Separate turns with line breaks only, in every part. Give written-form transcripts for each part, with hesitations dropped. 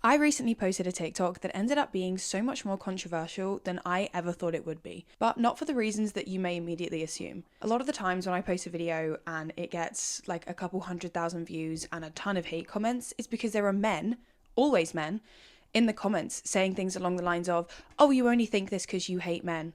I recently posted a TikTok that ended up being so much more controversial than I ever thought it would be, but not for the reasons that you may immediately assume. A lot of the times when I post a video and it gets like a couple 100,000 views and a ton of hate comments, it's because there are men, always men, in the comments saying things along the lines of, oh, you only think this because you hate men,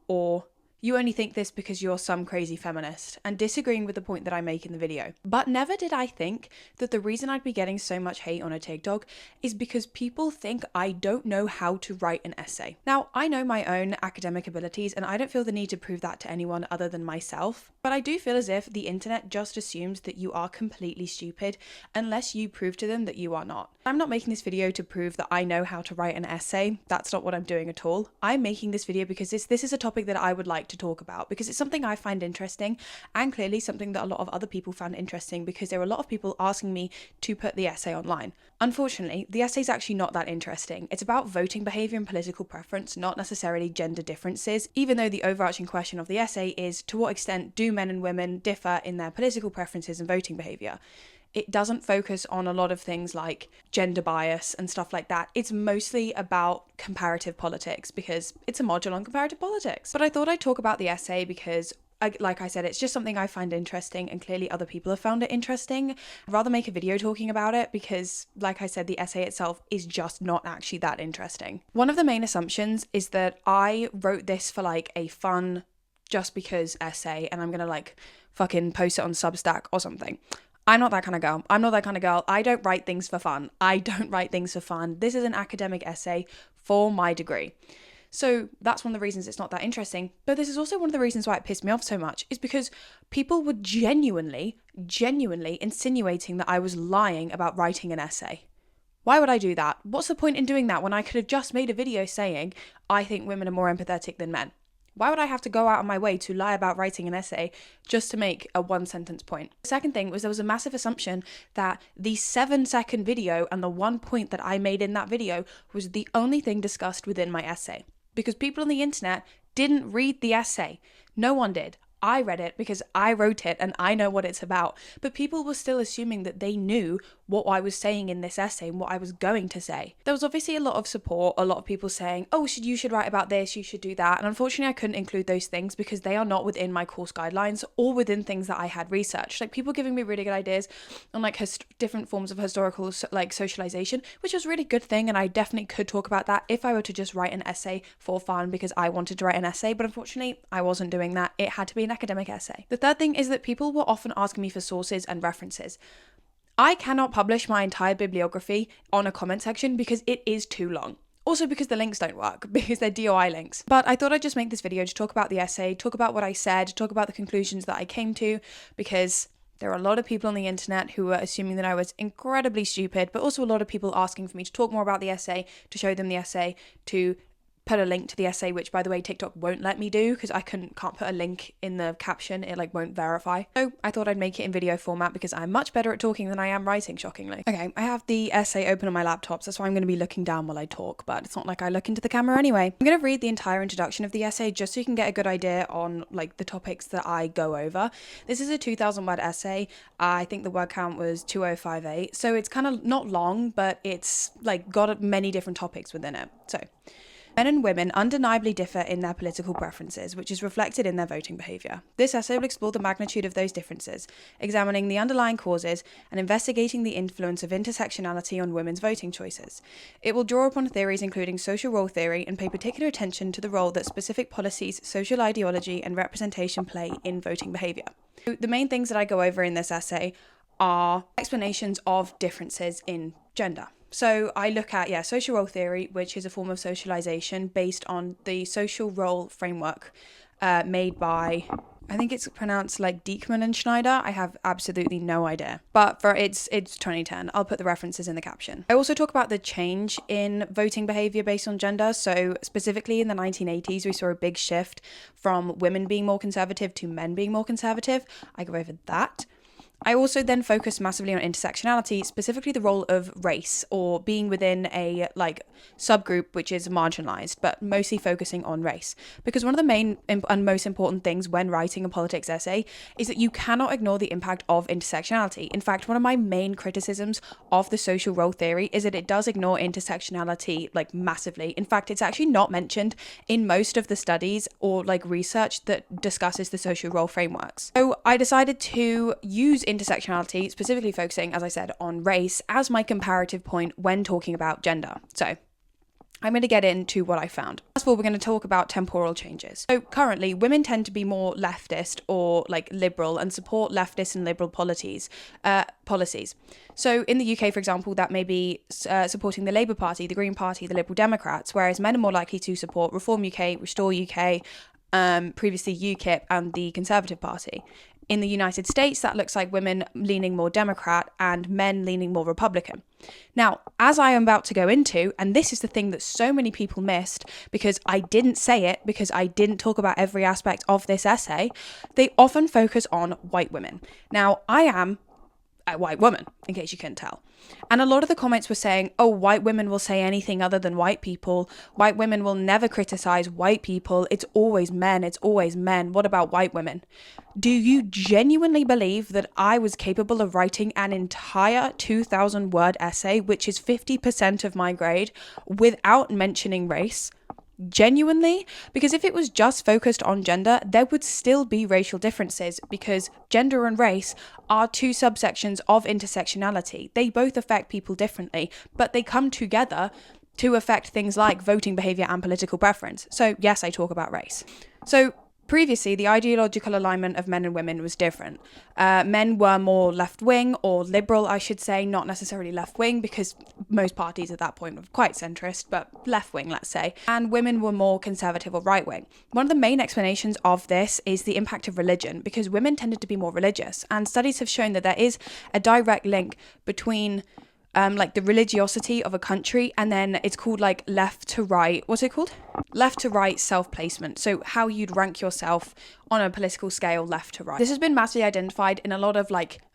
or you only think this because you're some crazy feminist, and disagreeing with the point that I make in the video. But never did I think that the reason I'd be getting so much hate on a TikTok is because people think I don't know how to write an essay. Now, I know my own academic abilities and I don't feel the need to prove that to anyone other than myself, but I do feel as if the internet just assumes that you are completely stupid unless you prove to them that you are not. I'm not making this video to prove that I know how to write an essay. That's not what I'm doing at all. I'm making this video because this is a topic that I would like to talk about, because it's something I find interesting, and clearly something that a lot of other people found interesting, because there were a lot of people asking me to put the essay online. Unfortunately, the essay is actually not that interesting. It's about voting behaviour and political preference, not necessarily gender differences, even though the overarching question of the essay is to what extent do men and women differ in their political preferences and voting behaviour. It doesn't focus on a lot of things like gender bias and stuff like that. It's mostly about comparative politics because it's a module on comparative politics. But I thought I'd talk about the essay because, like I said, it's just something I find interesting, and clearly other people have found it interesting. I'd rather make a video talking about it because, like I said, the essay itself is just not actually that interesting. One of the main assumptions is that I wrote this for like a fun just because essay and I'm gonna like fucking post it on Substack or something. I'm not that kind of girl. I don't write things for fun. This is an academic essay for my degree. So that's one of the reasons it's not that interesting. But this is also one of the reasons why it pissed me off so much, is because people were genuinely insinuating that I was lying about writing an essay. Why would I do that? What's the point in doing that when I could have just made a video saying, I think women are more empathetic than men? Why would I have to go out of my way to lie about writing an essay just to make a one-sentence point? The second thing was there was a massive assumption that the 7-second video and the one point that I made in that video was the only thing discussed within my essay. Because people on the internet didn't read the essay. No one did. I read it because I wrote it and I know what it's about. But people were still assuming that they knew what I was saying in this essay and what I was going to say. There was obviously a lot of support, a lot of people saying, oh, you should write about this, you should do that. And unfortunately, I couldn't include those things because they are not within my course guidelines or within things that I had researched. Like people giving me really good ideas on like different forms of historical like socialization, which was a really good thing. And I definitely could talk about that if I were to just write an essay for fun because I wanted to write an essay. But unfortunately, I wasn't doing that. It had to be an academic essay. The third thing is that people were often asking me for sources and references. I cannot publish my entire bibliography on a comment section because it is too long. Also because the links don't work, because they're DOI links. But I thought I'd just make this video to talk about the essay, talk about what I said, talk about the conclusions that I came to, because there are a lot of people on the internet who were assuming that I was incredibly stupid, but also a lot of people asking for me to talk more about the essay, to show them the essay, to put a link to the essay, which by the way TikTok won't let me do because I can't put a link in the caption. It like won't verify. So I thought I'd make it in video format because I'm much better at talking than I am writing, shockingly. Okay, I have the essay open on my laptop, so that's why I'm going to be looking down while I talk, but it's not like I look into the camera anyway. I'm going to read the entire introduction of the essay just so you can get a good idea on like the topics that I go over. This is a 2,000 word essay. I think the word count was 2058, so it's kind of not long, but it's like got many different topics within it. So men and women undeniably differ in their political preferences, which is reflected in their voting behaviour. This essay will explore the magnitude of those differences, examining the underlying causes and investigating the influence of intersectionality on women's voting choices. It will draw upon theories including social role theory and pay particular attention to the role that specific policies, social ideology and representation play in voting behaviour. The main things that I go over in this essay are explanations of differences in gender. So I look at, social role theory, which is a form of socialization based on the social role framework made by, I think it's pronounced like Diekman and Schneider. I have absolutely no idea. But it's 2010. I'll put the references in the caption. I also talk about the change in voting behavior based on gender. So specifically in the 1980s, we saw a big shift from women being more conservative to men being more conservative. I go over that. I also then focused massively on intersectionality, specifically the role of race or being within a subgroup which is marginalized, but mostly focusing on race. Because one of the main and most important things when writing a politics essay is that you cannot ignore the impact of intersectionality. In fact, one of my main criticisms of the social role theory is that it does ignore intersectionality massively. In fact, it's actually not mentioned in most of the studies or research that discusses the social role frameworks. So I decided to use intersectionality, specifically focusing, as I said, on race as my comparative point when talking about gender. So I'm going to get into what I found. First of all, we're going to talk about temporal changes. So currently, women tend to be more leftist or liberal and support leftist and liberal policies. So in the UK, for example, that may be supporting the Labour Party, the Green Party, the Liberal Democrats, whereas men are more likely to support Reform UK, Restore UK, previously UKIP, and the Conservative Party. In the United States, that looks like women leaning more Democrat and men leaning more Republican. Now, as I am about to go into, and this is the thing that so many people missed because I didn't say it, because I didn't talk about every aspect of this essay, they often focus on white women. Now, I am a white woman, in case you couldn't tell. And a lot of the comments were saying, oh, white women will say anything other than white people. White women will never criticize white people. It's always men. It's always men. What about white women? Do you genuinely believe that I was capable of writing an entire 2,000-word essay, which is 50% of my grade, without mentioning race? Genuinely? Because if it was just focused on gender, there would still be racial differences, because gender and race are two subsections of intersectionality. They both affect people differently, but they come together to affect things like voting behaviour and political preference. So yes, I talk about race. So previously, the ideological alignment of men and women was different. Men were more left-wing, or liberal, I should say, not necessarily left-wing, because most parties at that point were quite centrist, but left-wing, let's say. And women were more conservative or right-wing. One of the main explanations of this is the impact of religion, because women tended to be more religious. And studies have shown that there is a direct link between the religiosity of a country, and then it's called left to right. What's it called? Left to right self-placement. So how you'd rank yourself on a political scale, left to right. This has been massively identified in a lot of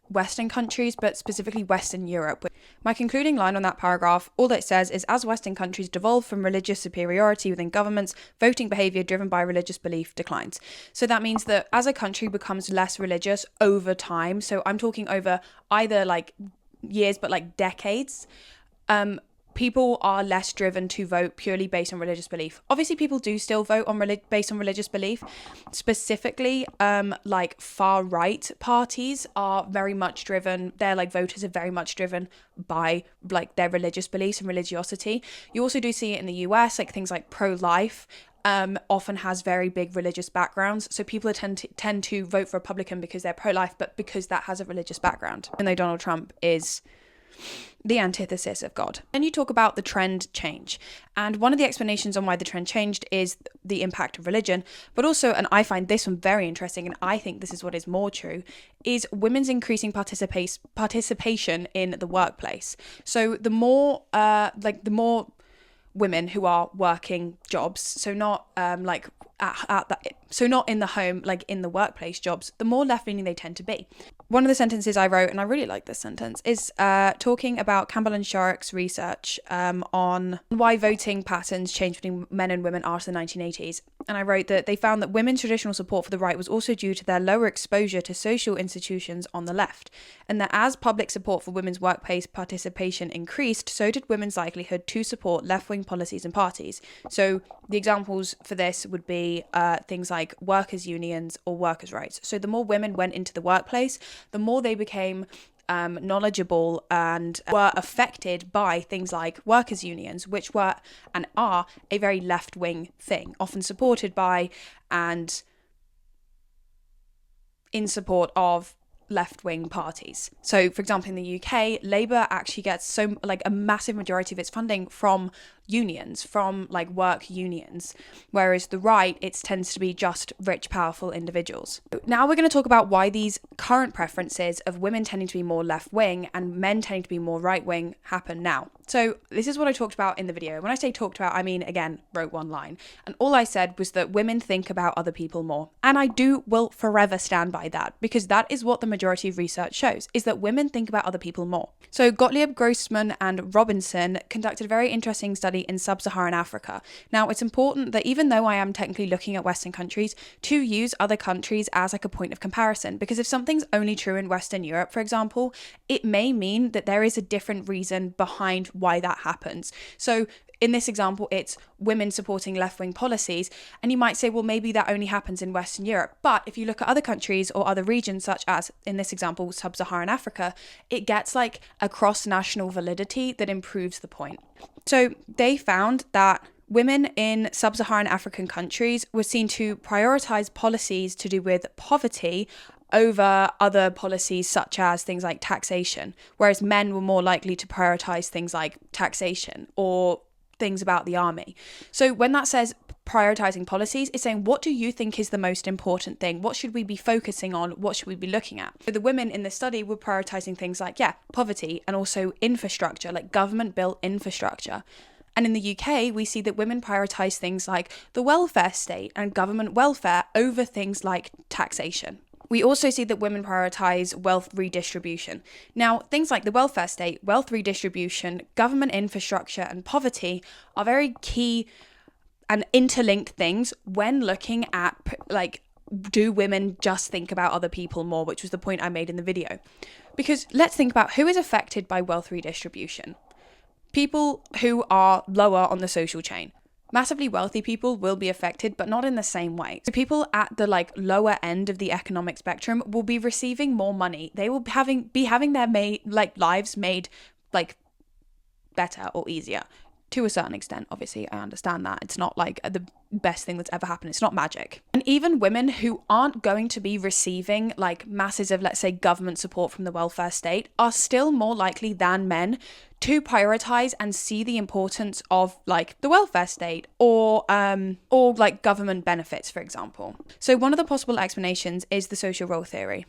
Western countries, but specifically Western Europe. My concluding line on that paragraph, all it says is, as Western countries devolve from religious superiority within governments, voting behaviour driven by religious belief declines. So that means that as a country becomes less religious over time, so I'm talking over either years, but decades, people are less driven to vote purely based on religious belief. Obviously, people do still vote on based on religious belief. Specifically, far right parties are very much driven. Their voters are very much driven by their religious beliefs and religiosity. You also do see it in the US, things like pro-life. Often has very big religious backgrounds. So people tend to vote for Republican because they're pro-life, but because that has a religious background. And though Donald Trump is the antithesis of God. Then you talk about the trend change. And one of the explanations on why the trend changed is the impact of religion, but also, and I find this one very interesting, and I think this is what is more true, is women's increasing participation in the workplace. So the more women who are working jobs, so not so not in the home, in the workplace jobs, the more left-leaning they tend to be. One of the sentences I wrote, and I really like this sentence, is talking about Campbell and Sharrock's research on why voting patterns changed between men and women after the 1980s. And I wrote that they found that women's traditional support for the right was also due to their lower exposure to social institutions on the left, and that as public support for women's workplace participation increased, so did women's likelihood to support left-wing policies and parties. So the examples for this would be things like workers' unions or workers' rights. So the more women went into the workplace, the more they became knowledgeable and were affected by things like workers' unions, which were and are a very left-wing thing, often supported by and in support of left-wing parties. So, for example, in the UK, Labour actually gets a massive majority of its funding from unions, from like work unions, whereas the right, it tends to be just rich, powerful individuals. Now we're going to talk about why these current preferences of women tending to be more left-wing and men tending to be more right-wing happen now. So this is what I talked about in the video. When I say talked about, I mean, again, wrote one line. And all I said was that women think about other people more. And I will forever stand by that, because that is what the majority of research shows, is that women think about other people more. So Gottlieb, Grossman and Robinson conducted a very interesting study in sub-Saharan Africa. Now, it's important that even though I am technically looking at Western countries, to use other countries as like a point of comparison, because if something's only true in Western Europe, for example, it may mean that there is a different reason behind why that happens. So in this example, it's women supporting left-wing policies, and you might say, well, maybe that only happens in Western Europe. But if you look at other countries or other regions, such as, in this example, sub-Saharan Africa, it gets like a cross-national validity that improves the point. So they found that women in sub-Saharan African countries were seen to prioritize policies to do with poverty over other policies such as things like taxation, whereas men were more likely to prioritize things like taxation or things about the army. So when that says prioritizing policies, it's saying, what do you think is the most important thing? What should we be focusing on? What should we be looking at? So the women in this study were prioritizing things like, poverty and also infrastructure, like government built infrastructure. And in the UK, we see that women prioritize things like the welfare state and government welfare over things like taxation. We also see that women prioritize wealth redistribution. Now, things like the welfare state, wealth redistribution, government infrastructure, and poverty are very key and interlinked things when looking at, like, do women just think about other people more, which was the point I made in the video. Because let's think about who is affected by wealth redistribution. People who are lower on the social chain. Massively wealthy people will be affected, but not in the same way. So people at the like lower end of the economic spectrum will be receiving more money. They will be having their lives made like better or easier. To a certain extent, obviously, I understand that. It's not like the best thing that's ever happened. It's not magic. And even women who aren't going to be receiving like masses of, let's say, government support from the welfare state are still more likely than men to prioritize and see the importance of like the welfare state or like government benefits, for example. So one of the possible explanations is the social role theory.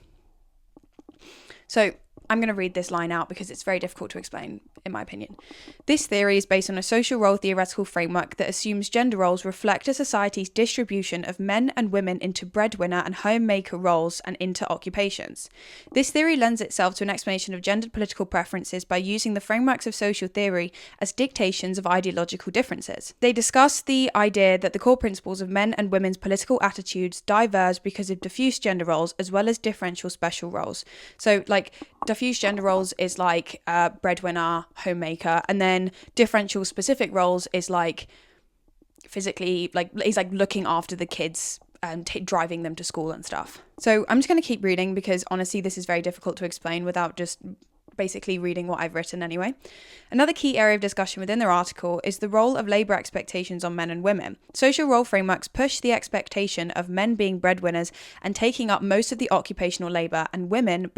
So I'm going to read this line out because it's very difficult to explain, in my opinion. This theory is based on a social role theoretical framework that assumes gender roles reflect a society's distribution of men and women into breadwinner and homemaker roles and into occupations. This theory lends itself to an explanation of gendered political preferences by using the frameworks of social theory as dictations of ideological differences. They discuss the idea that the core principles of men and women's political attitudes diverge because of diffuse gender roles as well as differential special roles. So, like, diffuse gender roles is like breadwinner, homemaker, and then differential specific roles is like physically, like he's like looking after the kids and driving them to school and stuff. So I'm just going to keep reading because honestly this is very difficult to explain without just basically reading what I've written anyway. Another key area of discussion within their article is the role of labour expectations on men and women. Social role frameworks push the expectation of men being breadwinners and taking up most of the occupational labour and women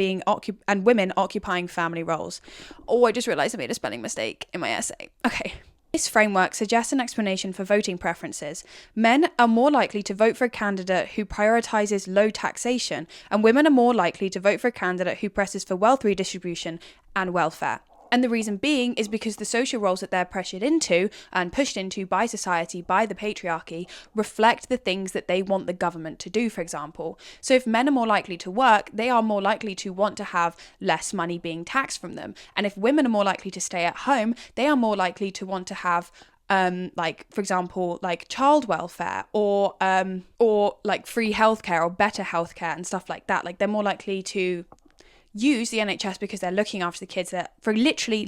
occupying family roles. Oh, I just realised I made a spelling mistake in my essay. Okay. This framework suggests an explanation for voting preferences. Men are more likely to vote for a candidate who prioritises low taxation, and women are more likely to vote for a candidate who presses for wealth redistribution and welfare. And the reason being is because the social roles that they're pressured into and pushed into by society, by the patriarchy, reflect the things that they want the government to do, for example. So if men are more likely to work, they are more likely to want to have less money being taxed from them. And if women are more likely to stay at home, they are more likely to want to have like, for example, like child welfare or like free healthcare or better healthcare and stuff like that. Like they're more likely to use the NHS because they're looking after the kids. That for literally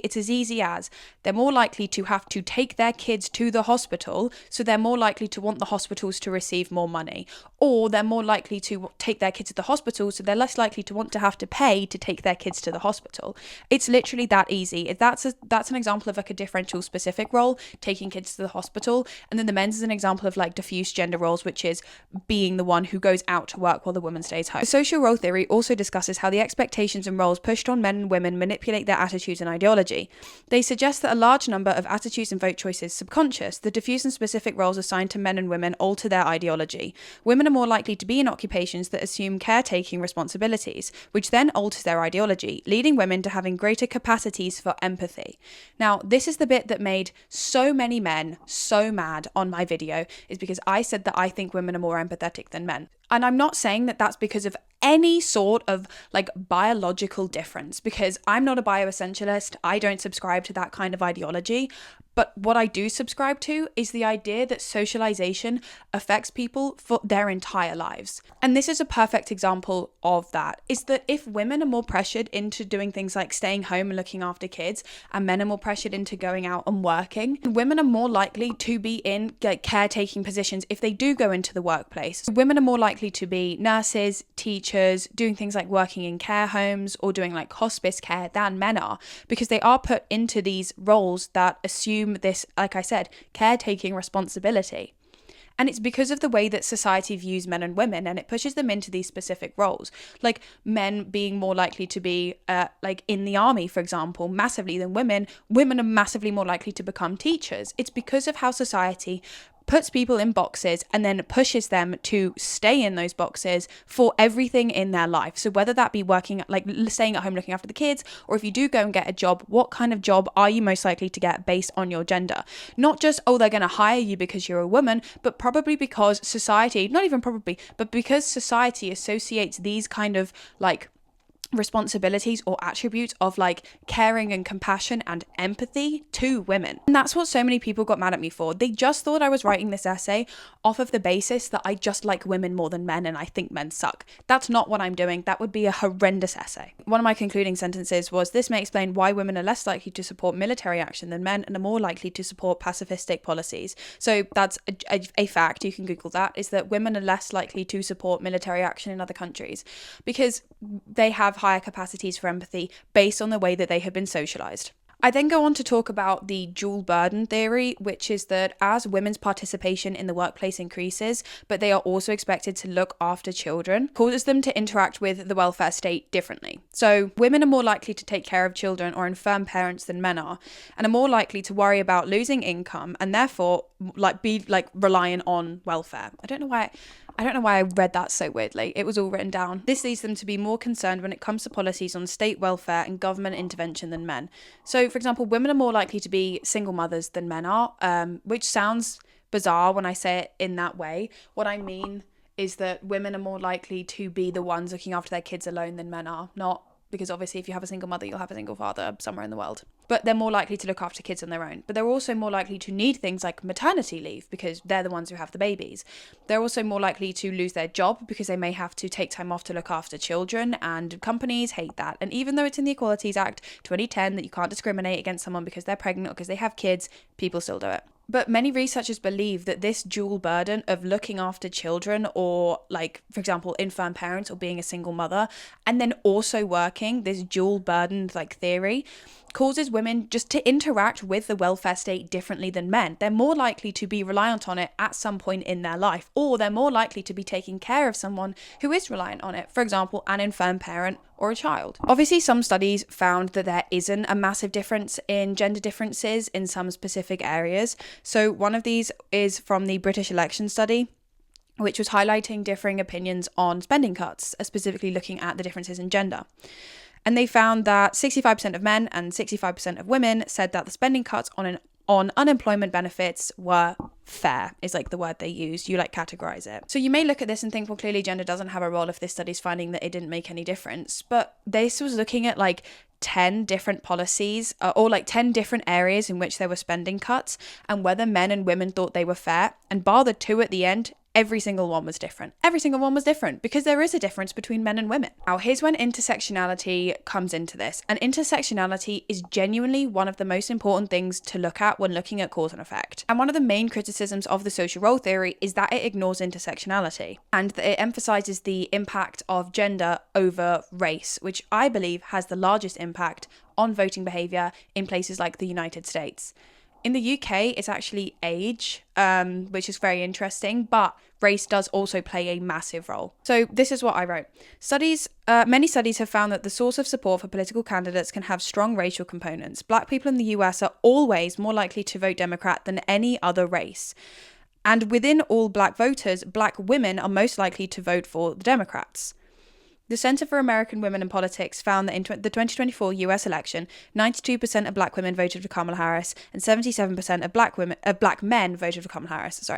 it's as easy as they're more likely to have to take their kids to the hospital, so they're more likely to want the hospitals to receive more money, or they're more likely to take their kids to the hospital, so they're less likely to want to have to pay to take their kids to the hospital. It's literally that easy. That's an example of like a differential specific role, taking kids to the hospital, and then the men's is an example of like diffuse gender roles, which is being the one who goes out to work while the woman stays home. The social role theory also discusses how the expectations and roles pushed on men and women manipulate their attitudes and ideology. They suggest that a large number of attitudes and vote choices subconscious. The diffuse and specific roles assigned to men and women alter their ideology. Women are more likely to be in occupations that assume caretaking responsibilities, which then alters their ideology, leading women to having greater capacities for empathy. Now, this is the bit that made so many men so mad on my video, is because I said that I think women are more empathetic than men. And I'm not saying that that's because of any sort of like biological difference, because I'm not a bioessentialist. I don't subscribe to that kind of ideology. But what I do subscribe to is the idea that socialization affects people for their entire lives. And this is a perfect example of that, is that if women are more pressured into doing things like staying home and looking after kids, and men are more pressured into going out and working, women are more likely to be in like caretaking positions if they do go into the workplace. Women are more likely to be nurses, teachers, doing things like working in care homes or doing like hospice care than men are, because they are put into these roles that assume this, like I said, caretaking responsibility. And it's because of the way that society views men and women, and it pushes them into these specific roles. Like men being more likely to be like in the army, for example, massively than women. Women are massively more likely to become teachers. It's because of how society puts people in boxes and then pushes them to stay in those boxes for everything in their life. So whether that be working, like staying at home looking after the kids, or if you do go and get a job, what kind of job are you most likely to get based on your gender? Not just, oh, they're going to hire you because you're a woman, but probably because society, not even probably, but because society associates these kind of like responsibilities or attributes of like caring and compassion and empathy to women. And that's what so many people got mad at me for. They just thought I was writing this essay off of the basis that I just like women more than men and I think men suck. That's not what I'm doing. That would be a horrendous essay. One of my concluding sentences was, this may explain why women are less likely to support military action than men and are more likely to support pacifistic policies. So that's a fact, you can Google that, is that women are less likely to support military action in other countries because they have higher capacities for empathy based on the way that they have been socialized. I then go on to talk about the dual burden theory, which is that as women's participation in the workplace increases, but they are also expected to look after children, causes them to interact with the welfare state differently. So women are more likely to take care of children or infirm parents than men are, and are more likely to worry about losing income and therefore be reliant on welfare. I don't know why I read that so weirdly. It was all written down. This leads them to be more concerned when it comes to policies on state welfare and government intervention than men. So, for example, women are more likely to be single mothers than men are, which sounds bizarre when I say it in that way. What I mean is that women are more likely to be the ones looking after their kids alone than men are. Not because obviously if you have a single mother, you'll have a single father somewhere in the world. But they're more likely to look after kids on their own. But they're also more likely to need things like maternity leave because they're the ones who have the babies. They're also more likely to lose their job because they may have to take time off to look after children, and companies hate that. And even though it's in the Equalities Act 2010 that you can't discriminate against someone because they're pregnant or because they have kids, people still do it. But many researchers believe that this dual burden of looking after children or, like, for example, infirm parents or being a single mother, and then also working, this dual burden theory, causes women just to interact with the welfare state differently than men. They're more likely to be reliant on it at some point in their life, or they're more likely to be taking care of someone who is reliant on it, for example, an infirm parent or a child. Obviously, some studies found that there isn't a massive difference in gender differences in some specific areas. So one of these is from the British election study, which was highlighting differing opinions on spending cuts, specifically looking at the differences in gender. And they found that 65% of men and 65% of women said that the spending cuts on unemployment benefits were fair, is the word they used. You categorize it. So you may look at this and think, well, clearly gender doesn't have a role if this study's finding that it didn't make any difference. But this was looking at 10 different policies or 10 different areas in which there were spending cuts and whether men and women thought they were fair. And bar the two at the end, every single one was different. Every single one was different because there is a difference between men and women. Now, here's when intersectionality comes into this. And intersectionality is genuinely one of the most important things to look at when looking at cause and effect. And one of the main criticisms of the social role theory is that it ignores intersectionality and that it emphasizes the impact of gender over race, which I believe has the largest impact on voting behavior in places like the United States. In the UK, it's actually age, which is very interesting, but race does also play a massive role. So this is what I wrote. Many studies have found that the source of support for political candidates can have strong racial components. Black people in the US are always more likely to vote Democrat than any other race. And within all black voters, black women are most likely to vote for the Democrats. The Center for American Women in Politics found that in the 2024 US election, 92% of black women voted for Kamala Harris and 77% of black men voted for Kamala Harris.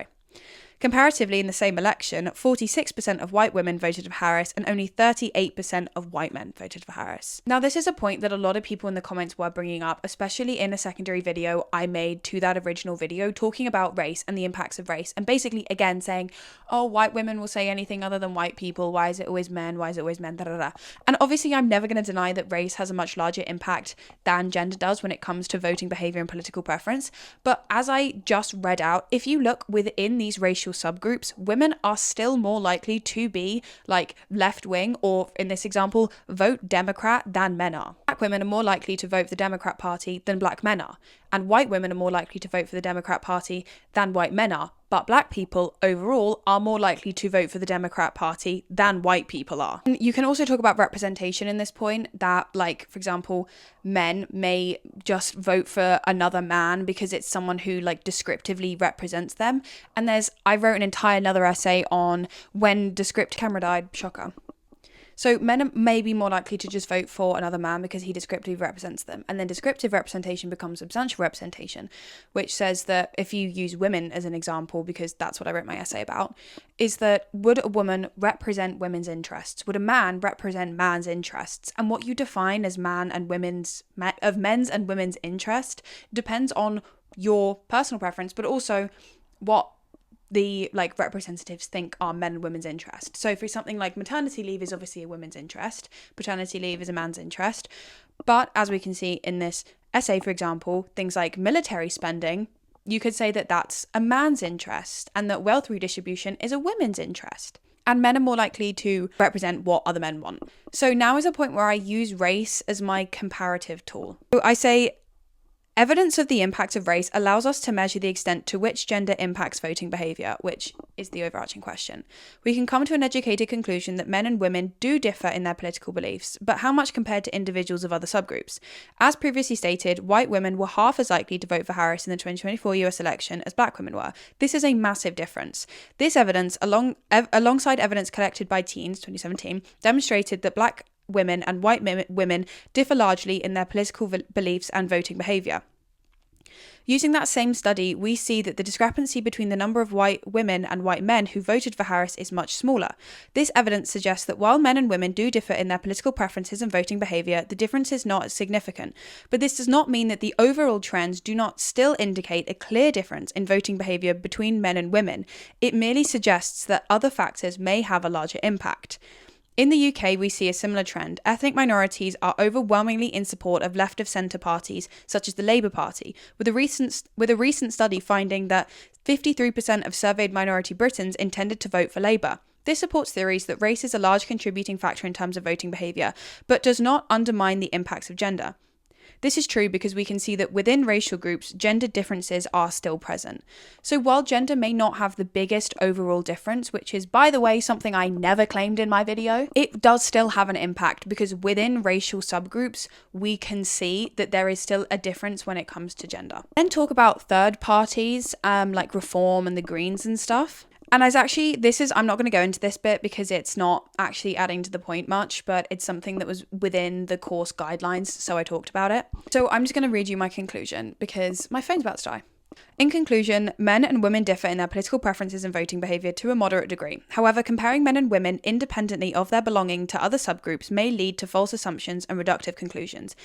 Comparatively, in the same election, 46% of white women voted for Harris and only 38% of white men voted for Harris. Now, this is a point that a lot of people in the comments were bringing up, especially in a secondary video I made to that original video talking about race and the impacts of race, and basically, again, saying, oh, white women will say anything other than white people. Why is it always men? Why is it always men? Da, da, da. And obviously, I'm never going to deny that race has a much larger impact than gender does when it comes to voting behavior and political preference. But as I just read out, if you look within these racial subgroups, women are still more likely to be like left wing, or in this example, vote Democrat than men are. Black women are more likely to vote for the Democrat Party than black men are, and white women are more likely to vote for the Democrat Party than white men are. But black people overall are more likely to vote for the Democrat Party than white people are. And you can also talk about representation in this point, that, like, for example, men may just vote for another man because it's someone who, like, descriptively represents them. And I wrote an entire another essay on when camera died, shocker. So men may be more likely to just vote for another man because he descriptively represents them. And then descriptive representation becomes substantial representation, which says that if you use women as an example, because that's what I wrote my essay about, is that would a woman represent women's interests? Would a man represent man's interests? And what you define as men's and women's interest depends on your personal preference, but also what the representatives think are men and women's interest. So for something like maternity leave is obviously a women's interest, paternity leave is a man's interest. But as we can see in this essay, for example, things like military spending, you could say that that's a man's interest, and that wealth redistribution is a women's interest. And men are more likely to represent what other men want. So now is a point where I use race as my comparative tool. So I say, evidence of the impact of race allows us to measure the extent to which gender impacts voting behaviour, which is the overarching question. We can come to an educated conclusion that men and women do differ in their political beliefs, but how much compared to individuals of other subgroups? As previously stated, white women were half as likely to vote for Harris in the 2024 US election as black women were. This is a massive difference. This evidence, alongside evidence collected by Teens 2017, demonstrated that black women and white women differ largely in their political beliefs and voting behaviour. Using that same study, we see that the discrepancy between the number of white women and white men who voted for Harris is much smaller. This evidence suggests that while men and women do differ in their political preferences and voting behaviour, the difference is not significant. But this does not mean that the overall trends do not still indicate a clear difference in voting behaviour between men and women. It merely suggests that other factors may have a larger impact. In the UK, we see a similar trend. Ethnic minorities are overwhelmingly in support of left-of-centre parties, such as the Labour Party, with a recent study finding that 53% of surveyed minority Britons intended to vote for Labour. This supports theories that race is a large contributing factor in terms of voting behaviour, but does not undermine the impacts of gender. This is true because we can see that within racial groups, gender differences are still present. So while gender may not have the biggest overall difference, which is, by the way, something I never claimed in my video, it does still have an impact because within racial subgroups, we can see that there is still a difference when it comes to gender. Then talk about third parties, like Reform and the Greens and stuff. And I'm not going to go into this bit because it's not actually adding to the point much, but it's something that was within the course guidelines, so I talked about it. So I'm just going to read you my conclusion because my phone's about to die. In conclusion, men and women differ in their political preferences and voting behaviour to a moderate degree. However, comparing men and women independently of their belonging to other subgroups may lead to false assumptions and reductive conclusions.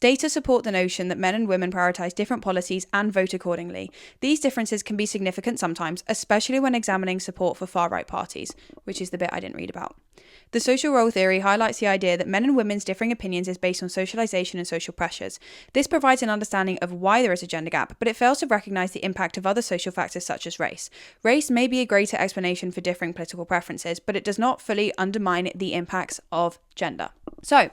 Data support the notion that men and women prioritise different policies and vote accordingly. These differences can be significant sometimes, especially when examining support for far-right parties, which is the bit I didn't read about. The social role theory highlights the idea that men and women's differing opinions is based on socialization and social pressures. This provides an understanding of why there is a gender gap, but it fails to recognize the impact of other social factors such as race. Race may be a greater explanation for differing political preferences, but it does not fully undermine the impacts of gender. So,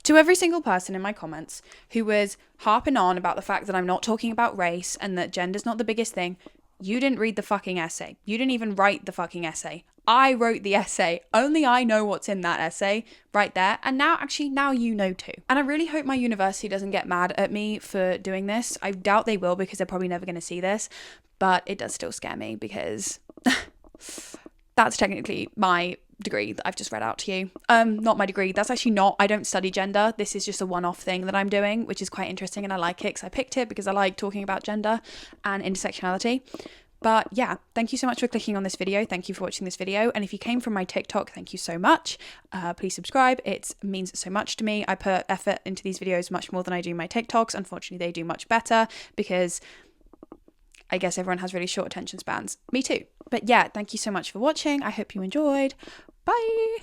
To every single person in my comments who was harping on about the fact that I'm not talking about race and that gender's not the biggest thing, you didn't read the fucking essay. You didn't even write the fucking essay. I wrote the essay. Only I know what's in that essay right there. And now you know too. And I really hope my university doesn't get mad at me for doing this. I doubt they will because they're probably never going to see this. But it does still scare me because that's technically my degree that I've just read out to you. Not my degree. That's actually not, I don't study gender. This is just a one-off thing that I'm doing, which is quite interesting, and I like it because I picked it because I like talking about gender and intersectionality. But yeah, thank you so much for clicking on this video. Thank you for watching this video. And if you came from my TikTok, thank you so much. Please subscribe. It means so much to me. I put effort into these videos much more than I do my TikToks. Unfortunately, they do much better because I guess everyone has really short attention spans. Me too. But yeah, thank you so much for watching. I hope you enjoyed. Bye.